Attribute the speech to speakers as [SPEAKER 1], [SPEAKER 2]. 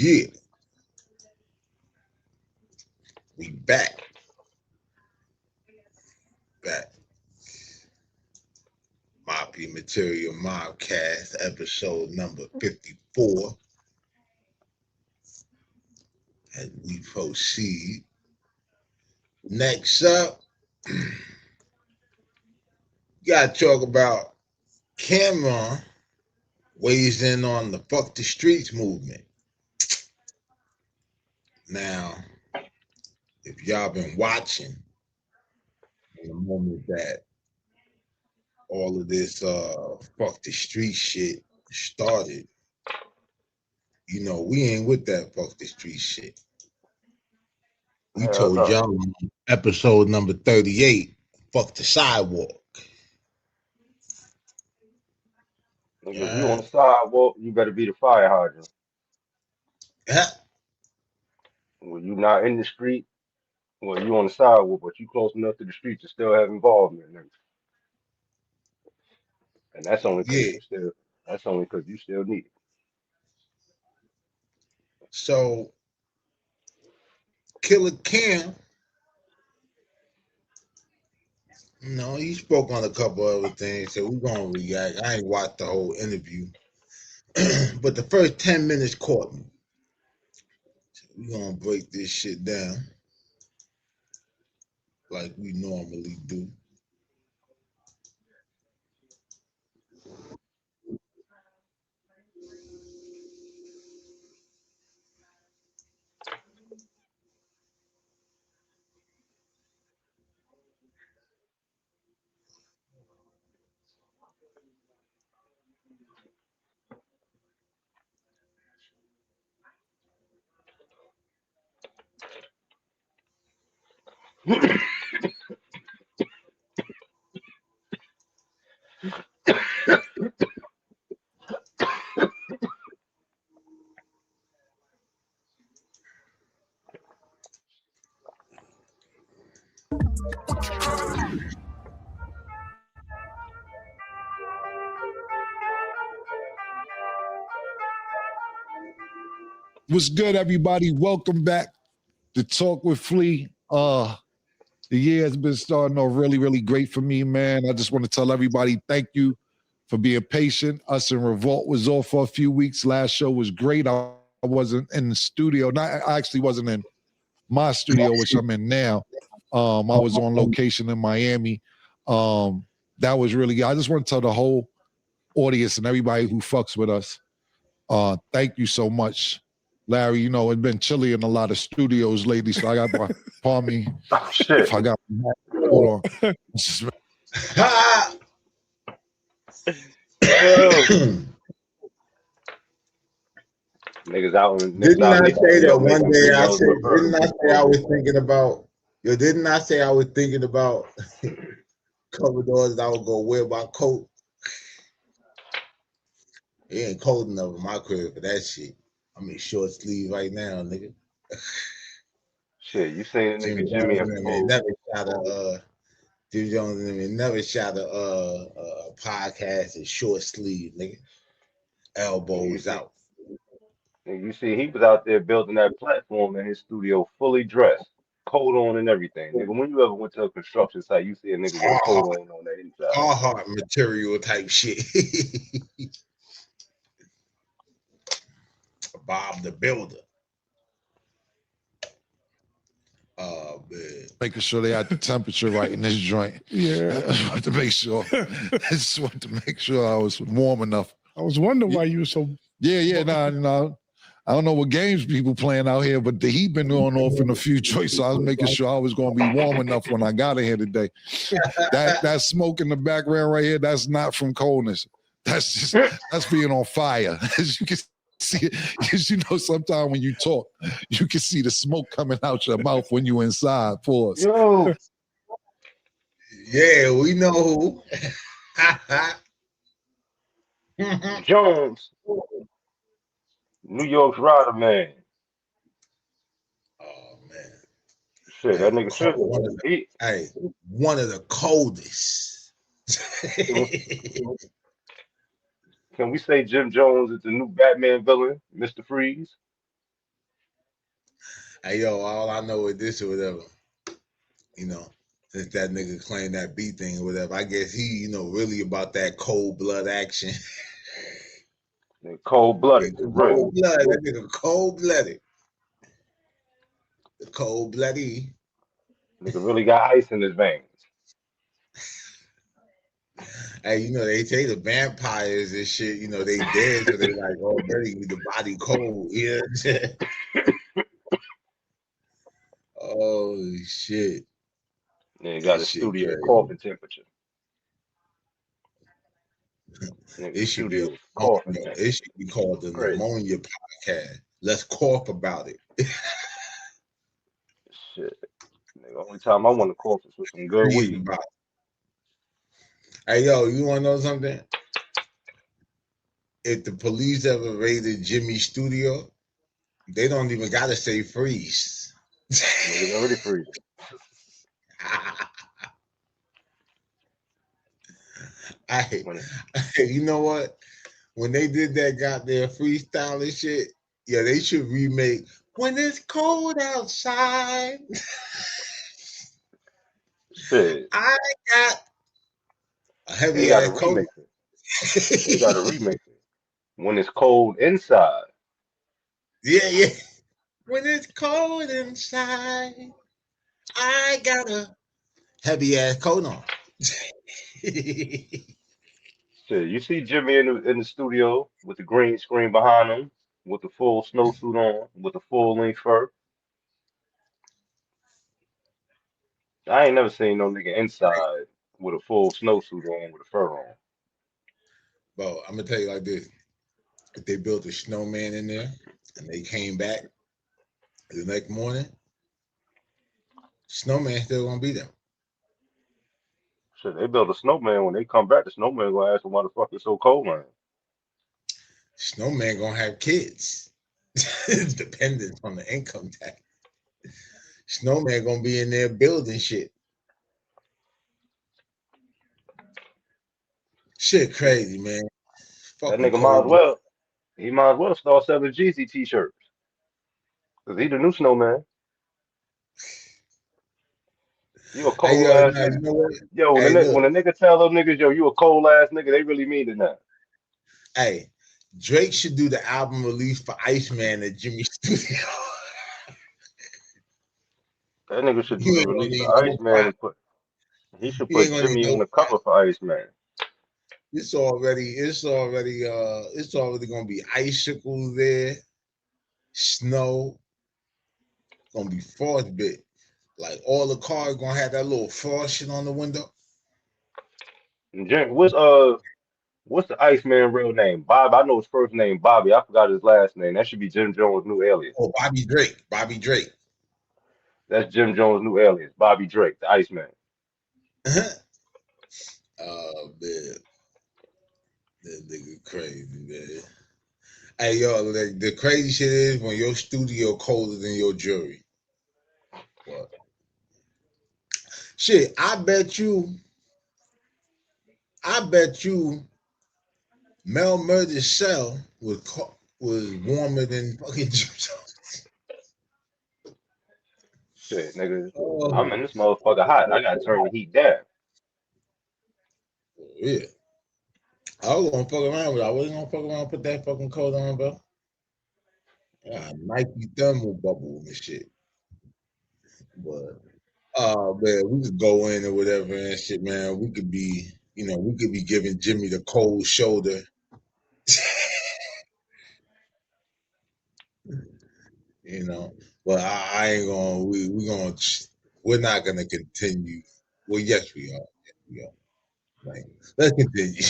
[SPEAKER 1] Yeah, we back. Mafia Material MobCast, episode number 54. And we proceed. Next up, gotta talk about Cameron weighs in on the Fuck the Streets movement. Now, if y'all been watching, in the moment that all of this Fuck the Street shit started, you know, we ain't with that Fuck the Street shit. We told y'all episode number 38, fuck the sidewalk.
[SPEAKER 2] Nigga, if you on the sidewalk, you better be the fire hydrant. When you not in the street, well, you on the sidewalk, but you close enough to the street to still have involvement. Nigga. And that's only because you still need it.
[SPEAKER 1] So Killer Cam, no, he spoke on a couple other things, so we're gonna react. I ain't watched the whole interview, but the first 10 minutes caught me. So we're gonna break this shit down like we normally do.
[SPEAKER 3] What's good, everybody? Welcome back to Talk with Flea. The year has been starting off really, really great for me, man. I just want to tell everybody thank you for being patient. Us and Revolt was off for a few weeks. Last show was great. I wasn't in the studio. I actually wasn't in my studio, which I'm in now. I was on location in Miami. That was really good. I just want to tell the whole audience and everybody who fucks with us, thank you so much. Larry, you know, it's been chilly in a lot of studios lately, so I got my pardon me.
[SPEAKER 2] Oh, shit.
[SPEAKER 3] If I got hold on.
[SPEAKER 2] Niggas out in
[SPEAKER 1] Didn't I say that one day didn't I say I was thinking about didn't I say I was thinking about cover doors that I would go wear my coat? It ain't cold enough in my crib for that shit. I'm in short sleeve right now, nigga.
[SPEAKER 2] Shit, you saying nigga Jimmy
[SPEAKER 1] never shot a Jimmy Jones never shot a podcast in short sleeve, nigga. Elbows out.
[SPEAKER 2] And you see, he was out there building that platform in his studio, fully dressed, coat on and everything. Nigga, when you ever went to a construction site, you see a nigga with a coat on that inside.
[SPEAKER 1] Hard material type shit. Bob the Builder. Oh man.
[SPEAKER 3] Making sure they had the temperature right in this joint.
[SPEAKER 4] Yeah.
[SPEAKER 3] I just wanted to make sure. I was warm enough.
[SPEAKER 4] I was wondering why you were so.
[SPEAKER 3] Yeah. Nah. I don't know what games people playing out here, but the heat been going off in a few joints, so I was making sure I was going to be warm enough when I got in here today. That smoke in the background right here, that's not from coldness. That's being on fire. As you can see it, because you know sometimes when you talk, you can see the smoke coming out your mouth when you inside. Pause.
[SPEAKER 2] Yo.
[SPEAKER 1] Yeah, we know
[SPEAKER 2] who. Jones. New York's Rider Man.
[SPEAKER 1] Oh man.
[SPEAKER 2] Shit, that nigga shit.
[SPEAKER 1] One of the coldest.
[SPEAKER 2] Can we say Jim Jones is the new Batman villain, Mr. Freeze?
[SPEAKER 1] Hey yo, all I know is this or whatever. You know, since that nigga claimed that beat thing or whatever, I guess he, really about that cold blood action.
[SPEAKER 2] Cold blooded for real.
[SPEAKER 1] Cold blood, that nigga cold blooded. The cold bloody.
[SPEAKER 2] Nigga really got ice in his veins.
[SPEAKER 1] Hey, they say the vampires and shit, they dead, so they like already the body cold. Yeah. Oh shit.
[SPEAKER 2] Nigga got
[SPEAKER 1] That
[SPEAKER 2] a
[SPEAKER 1] shit
[SPEAKER 2] studio
[SPEAKER 1] crazy.
[SPEAKER 2] coughing temperature.
[SPEAKER 1] It
[SPEAKER 2] Nigga
[SPEAKER 1] should be a
[SPEAKER 2] studio's coughing temperature.
[SPEAKER 1] it should be called the
[SPEAKER 2] Crazy.
[SPEAKER 1] pneumonia podcast. Let's cough about it.
[SPEAKER 2] Shit. Nigga, only time I want to cough is with some good
[SPEAKER 1] Breathe
[SPEAKER 2] weed.
[SPEAKER 1] about it. Hey yo, you wanna know something? If the police ever raided Jimmy's studio, they don't even gotta say freeze.
[SPEAKER 2] Niggas already freezing.
[SPEAKER 1] Hey,
[SPEAKER 2] When
[SPEAKER 1] you know what? When they did that goddamn freestyle and shit, yeah, they should remake When It's Cold Outside.
[SPEAKER 2] shit,
[SPEAKER 1] I got a
[SPEAKER 2] they
[SPEAKER 1] heavy
[SPEAKER 2] got to
[SPEAKER 1] ass coat.
[SPEAKER 2] remix it. They got to remix it. When it's cold inside.
[SPEAKER 1] Yeah. When it's cold inside, I got a heavy ass coat on.
[SPEAKER 2] Shit, you see Jimmy in the studio with the green screen behind him, with the full snowsuit on, with the full length fur. I ain't never seen no nigga inside with a full snowsuit on with a fur on.
[SPEAKER 1] Bro, I'm gonna tell you like this: if they built a snowman in there and they came back the next morning, snowman still gonna be there.
[SPEAKER 2] Shit, they build a snowman. When they come back, the snowman gonna ask them why the fuck it's so cold, man.
[SPEAKER 1] Snowman gonna have kids, dependent on the income tax. Snowman gonna be in there building shit. Shit,
[SPEAKER 2] Shit,
[SPEAKER 1] crazy man.
[SPEAKER 2] that
[SPEAKER 1] Fucking
[SPEAKER 2] nigga might as
[SPEAKER 1] cold.
[SPEAKER 2] well. He might as well start selling Jeezy t-shirts. Cause he the new snowman. You a
[SPEAKER 1] Hey
[SPEAKER 2] cold
[SPEAKER 1] yo,
[SPEAKER 2] ass
[SPEAKER 1] now you
[SPEAKER 2] nigga.
[SPEAKER 1] know what?
[SPEAKER 2] Yo,
[SPEAKER 1] Hey, look.
[SPEAKER 2] when a nigga tell them niggas, yo, you a cold ass nigga, they really mean it now.
[SPEAKER 1] Hey, Drake should do the album release for Iceman at Jimmy's studio.
[SPEAKER 2] That nigga should do
[SPEAKER 1] You
[SPEAKER 2] the
[SPEAKER 1] ain't gonna
[SPEAKER 2] release
[SPEAKER 1] need
[SPEAKER 2] of
[SPEAKER 1] no
[SPEAKER 2] Iceman
[SPEAKER 1] prop.
[SPEAKER 2] and he should
[SPEAKER 1] You ain't
[SPEAKER 2] put
[SPEAKER 1] gonna need
[SPEAKER 2] Jimmy on
[SPEAKER 1] no
[SPEAKER 2] the
[SPEAKER 1] prop.
[SPEAKER 2] cover for Iceman.
[SPEAKER 1] It's already gonna be icicles there, snow, gonna be frostbit. Like all the cars gonna have that little frost shit on the window.
[SPEAKER 2] And what's the Iceman real name? Bob. I know his first name Bobby. I forgot his last name. That should be Jim Jones' new alias.
[SPEAKER 1] Oh, Bobby Drake. Bobby Drake.
[SPEAKER 2] That's Jim Jones' new alias, Bobby Drake, the Iceman.
[SPEAKER 1] Oh man, that nigga crazy, man. Hey yo, the crazy shit is when your studio colder than your jury. What? Shit, I bet you Mel Murda's cell was warmer than fucking Jim Jones.
[SPEAKER 2] Shit, nigga. I'm
[SPEAKER 1] Oh,
[SPEAKER 2] in this motherfucker hot. I gotta turn the heat down.
[SPEAKER 1] yeah. I was gonna fuck around with it. I wasn't gonna fuck around and put that fucking coat on, bro. Yeah, Nike thermal bubble and shit. But man, we could go in or whatever and shit, man. We could be giving Jimmy the cold shoulder. you know. But I ain't gonna. We're not gonna continue. Well, yes, we are. Yes, we are. Right. Let's continue.